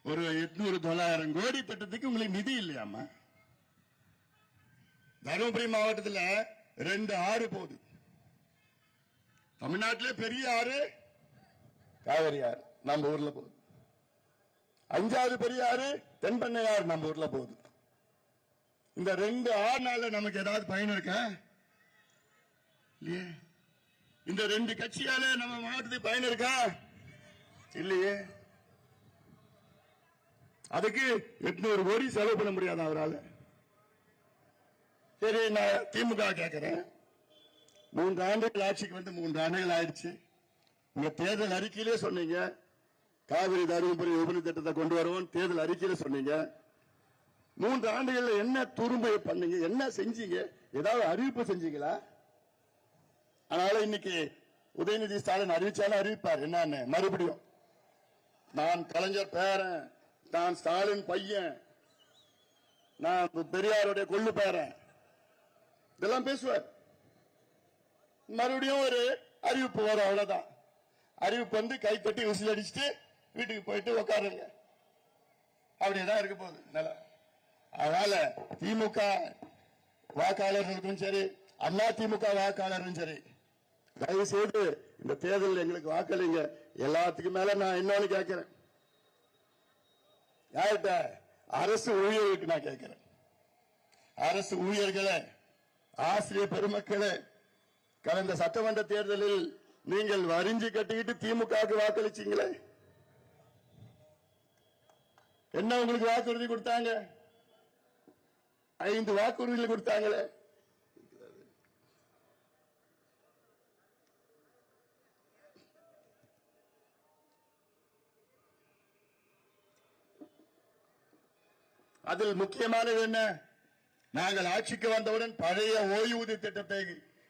ஒரு 800-900 கோடி திட்டத்துக்கு உங்களுக்கு நிதி இல்லையாமா? தருமபுரி மாவட்டத்தில் 2 ஆறு போகுது. தமிழ்நாட்டிலே பெரிய ஆறு காவிரி ஆறு நம்ம ஊர்ல போகுது. 5வது பெரிய ஆறு தென்பெண்ணை ஆறு நம்ம ஊர்ல போகுது. இந்த 2 ஆறுனால நமக்கு ஏதாவது பயன் இருக்கா? இல்லையே. இந்த 2 கட்சியால நம்ம மாவட்டத்துக்கு பயன் இருக்கா? இல்லையே. அதுக்கு 800 கோடி செலவு பண்ண முடியாது அவரால். சரி, நான் திமுக கேட்கிறேன். 3 ஆண்டுகள் ஆட்சிக்கு வந்து 3 ஆண்டுகள் ஆயிடுச்சு. உங்க தேர்தல் அறிக்கையிலே சொன்னீங்க காவிரி தருமபுரி உபரிநீர் திட்டத்தை கொண்டு வருவோம். தேர்தல் அறிக்கையில சொன்னீங்க. 3 ஆண்டுகள்ல என்ன துரும்பை பண்ணீங்க? என்ன செஞ்சீங்க? ஏதாவது அறிவிப்பு செஞ்சீங்களா? அதனால இன்னைக்கு உதயநிதி ஸ்டாலின் அறிவிச்சாலும் அறிவிப்பார் என்னன்னு. மறுபடியும் நான் கலைஞர் பேரன், நான் ஸ்டாலின் பையன், நான் பெரியாருடைய கொள்ளு பேரன், இதெல்லாம் பேசுவார். மறுபடியும் ஒரு அறிவிப்பு வரும், அவ்வளவுதான். அறிவிப்பு வந்து கை தட்டி விசில் அடிச்சுட்டு வீட்டுக்கு போயிட்டு உட்காருங்க. அப்படியேதான் இருக்க போகுது நிலம். அதனால திமுக வாக்காளர்களுக்கும் சரி, அண்ணா திமுக வாக்காளரும் சரி, தயவு செய்து இந்த தேர்தலில் எங்களுக்கு வாக்களிங்க. எல்லாத்துக்கும் மேல நான் இன்னொன்னு கேட்கிறேன். யார்கிட்ட? அரசு ஊழியர்களுக்கு நான் கேட்கிறேன். அரசு ஊழியர்களே, ஆசிரியர் பெருமக்களே, கடந்த சட்டமன்ற தேர்தலில் நீங்கள் வரிஞ்சு கட்டிக்கிட்டு திமுகவுக்கு வாக்களிச்சீங்களே, என்ன உங்களுக்கு வாக்குறுதி கொடுத்தாங்க? 5 வாக்குறுதிகள் கொடுத்தாங்களே. அதில் முக்கியமானது என்ன? நாங்கள் ஆட்சிக்கு வந்தவுடன் பழைய ஓய்வூதிய திட்டத்தை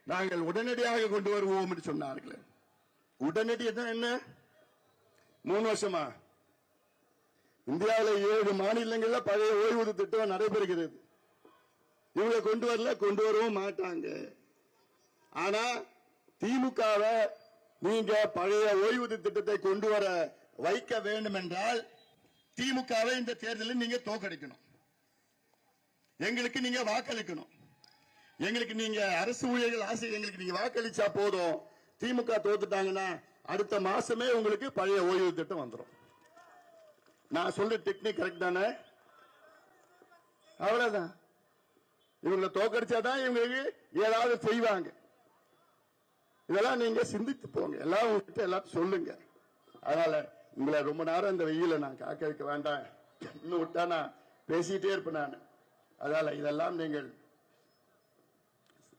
நாங்கள் உடனடியாக கொண்டு வருவோம் என்று சொன்னார்கள். உடனடி என்ன? 3 வருஷமா இந்தியாவில் 7 மாநிலங்களில் பழைய ஓய்வூதிய திட்டம் நடைபெறுகிறது. இவங்க கொண்டு வரல, கொண்டு வரவும் மாட்டாங்க. ஆனா திமுகவை நீங்க பழைய ஓய்வூதிய திட்டத்தை கொண்டு வர வைக்க வேண்டும் என்றால் திமுகவை இந்த தேர்தலில் நீங்க தோற்கடிக்கணும். எங்களுக்கு நீங்க வாக்களிக்கணும். எங்களுக்கு நீங்க அரசு ஊழியர்கள் ஆசை, எங்களுக்கு நீங்க வாக்களிச்சா போதும். திமுக தோத்துட்டாங்கன்னா அடுத்த மாசமே உங்களுக்கு பழைய ஓய்வு திட்டம் வந்துடும். நான் சொல்ற டெக்னிக் கரெக்ட் தானே? அவ்வளவுதான். இவங்களை தோக்கடிச்சாதான் இவங்களுக்கு ஏதாவது செய்வாங்க. இதெல்லாம் நீங்க சிந்தித்து போங்க. எல்லாம் உங்ககிட்ட எல்லாத்தையும் சொல்லுங்க. அதனால உங்களை ரொம்ப நேரம் இந்த வெயில நான் காக்க வைக்க வேண்டாம். இன்னும் விட்டா நான் பேசிட்டே இருப்பேன் நான். அதனால இதெல்லாம் நீங்கள்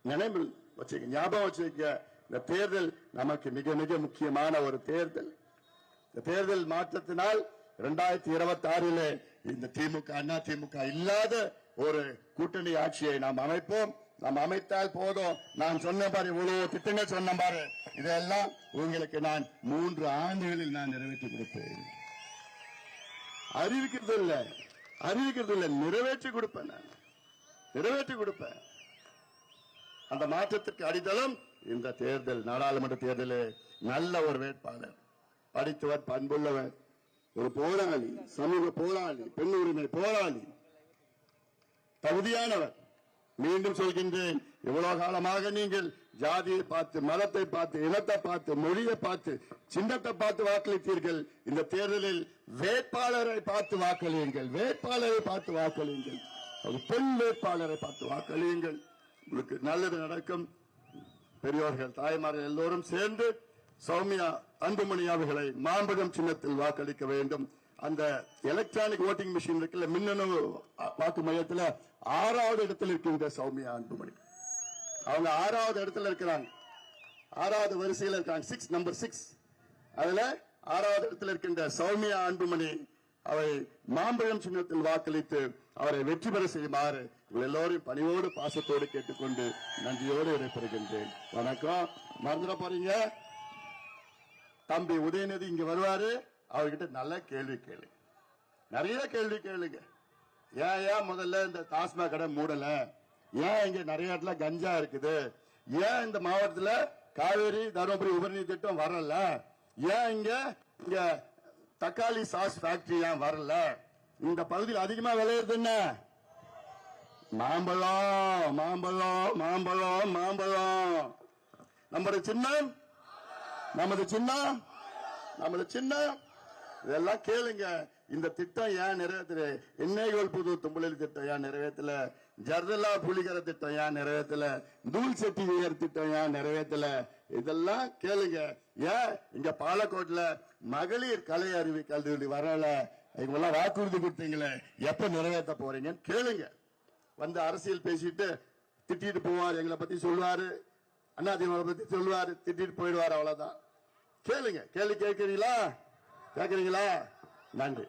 நினைவில் வச்சுக்க, ஞாபகம் வச்சுக்க. இந்த தேர்தல் நமக்கு மிக மிக முக்கியமான ஒரு தேர்தல். இந்த தேர்தல் மாற்றத்தினால் 2026 இந்த திமுக அண்ணா திமுக இல்லாத ஒரு கூட்டணி ஆட்சியை நாம் அமைப்போம். நாம் அமைத்தால் போதும். நான் சொன்ன பாரு, இவ்வளவு திட்டங்கள் சொன்ன பாரு, இதெல்லாம் உங்களுக்கு நான் 3 ஆண்டுகளில் நான் நிறைவேற்றி கொடுப்பேன். அறிவிக்கிறது இல்ல, நிறைவேற்றி கொடுப்பேன். நான் நிறைவேற்றி கொடுப்பேன். அந்த மாற்றத்திற்கு அடித்தளம் இந்த தேர்தல். நாடாளுமன்ற தேர்தலில் நல்ல ஒரு வேட்பாளர், படித்தவர், பண்புள்ளவர், ஒரு போராளி, சமூக போராளி, பெண் உரிமை போராளி, தகுதியானவர். மீண்டும் சொல்கின்றேன், இவ்வளவு காலமாக நீங்கள் ஜாதியை பார்த்து, மதத்தை பார்த்து, இனத்தை பார்த்து, மொழியை பார்த்து, சின்னத்தை பார்த்து வாக்களித்தீர்கள். இந்த தேர்தலில் வேட்பாளரை பார்த்து வாக்களியுங்கள். வேட்பாளரை பார்த்து வாக்களியுங்கள். ஒரு பெண் வேட்பாளரை பார்த்து வாக்களியுங்கள். உங்களுக்கு நல்லது நடக்கும். பெரியோர்கள், தாய்மார்கள் எல்லோரும் சேர்ந்து சௌமியா அன்புமணி அவர்களை மாம்பழம் சின்னத்தில் வாக்களிக்க வேண்டும். அந்த எலக்ட்ரானிக் ஓட்டிங் மிஷின் இருக்குல்ல, மின்னணு வாக்கு மையத்தில் 6வது இடத்தில் இருக்கின்ற சௌமியா அன்புமணி. அவங்க 6வது இடத்துல இருக்கிறாங்க. 6வது வரிசையில் இருக்காங்க. நம்பர் 6. அதுல 6வது இடத்தில் இருக்கின்ற சௌமியா அன்புமணி அவரை மாம்பழம் சின்னத்தில் வாக்களித்து அவரை வெற்றி பெற செய்யுமாறு உங்கள் எல்லோரும் பணியோடு பாசத்தோடு கேட்டுக்கொண்டு நன்றியோடு விடைபெறுகின்றேன். வணக்கம். மறந்துட போறீங்க. தம்பி உதயநிதி இங்க வருவாரு. அவர்கிட்ட நல்ல கேள்வி கேளு, நிறைய கேள்வி கேளுங்க. ஏன் முதல்ல இந்த டாஸ்மாக் கடை மூடல? ஏன் இங்க நிறைய இடத்துல கஞ்சா இருக்குது? ஏன் இந்த மாவட்டத்தில் காவேரி தருமபுரி உபரிநீர் திட்டம் வரல? ஏன் இங்க தக்காளி சாஸ் ஃபேக்டரி ஏன் வரல? இந்த பகுதியில் அதிகமா விளையிறது என்ன? மாம்பழம், மாம்பழம், மாம்பழம், மாம்பழம். நமது சின்னம், நமது சின்னம், நமது சின்னம். இதெல்லாம் கேளுங்க. இந்த திட்டம் ஏன் நிறைவேற்றல? எண்ணெய்கோல் புது தும்புலி திட்டம் ஏன் நிறைவேற்றல? ஜர்தலா புலிகர திட்டம் ஏன் நிறைவேற்றல? தூள் செட்டி உயர் திட்டம் ஏன் நிறைவேற்றல? இதெல்லாம் கேளுங்க. ஏன் இங்க பாலக்கோட்ல மகளிர் கலை அறிவி கல்வி வரல? இவங்கெல்லாம் வாக்குறுதி கொடுத்தீங்களே, எப்ப நிறைவேற்ற போறீங்கன்னு கேளுங்க. வந்து அரசியல் பேசிட்டு திட்டிட்டு போவார். எங்களை பத்தி சொல்லுவாரு, அதிமுக பத்தி சொல்லுவாரு, திட்டிட்டு போயிடுவார். அவ்வளவுதான். கேளுங்க. கேள்வி கேட்கிறீங்களா? கேட்கிறீங்களா? நன்றி.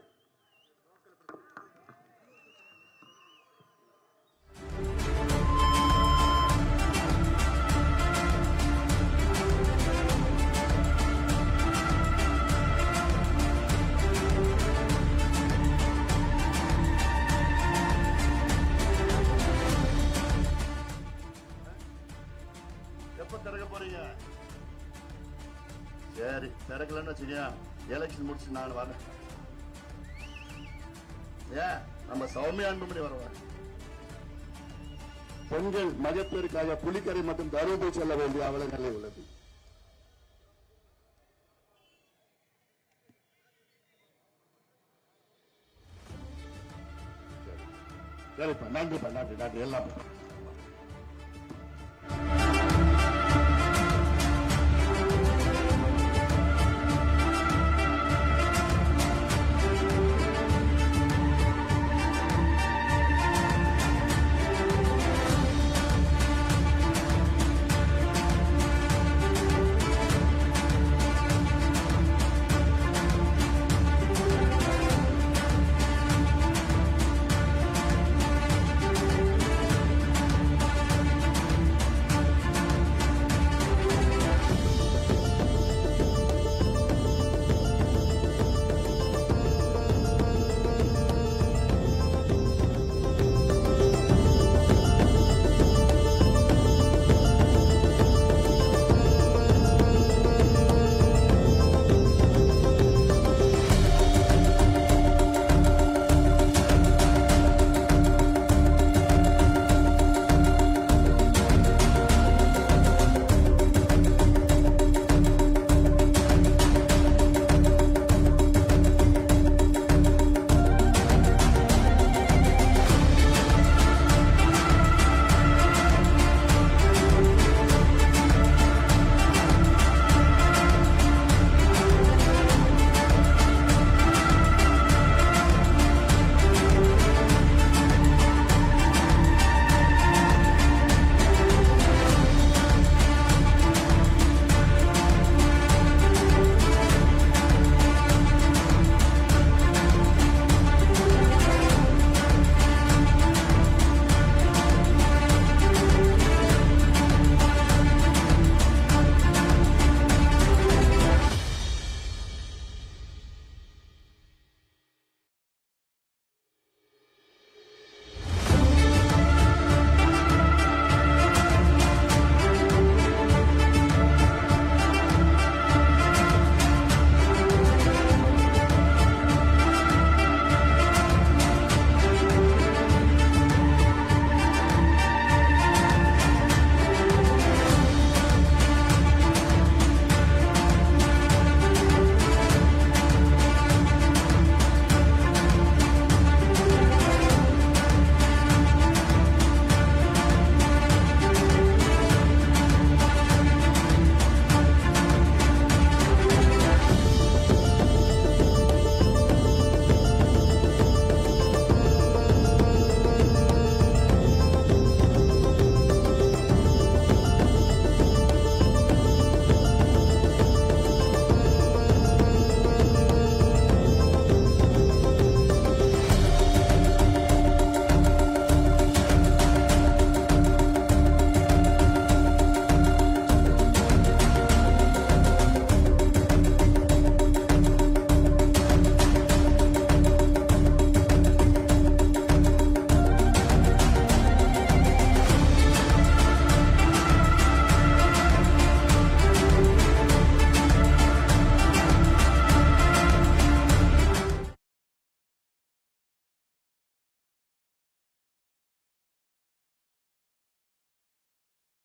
எப்ப திறக்க போறீங்க? சரி, திறக்கலன்னு வச்சுக்க, எலெக்ஷன் முடிச்சு நான் வரேன். ஏன் நம்ம சௌமியா அன்புமணி வருவார். பெண்கள் மகப்பேருக்காக புலிக்கரை மற்றும் தருமபுரி செல்ல வேண்டிய அவல நிலை உள்ளது. சரிப்பா, நன்றிப்பா, நன்றி, நன்றி எல்லாம்.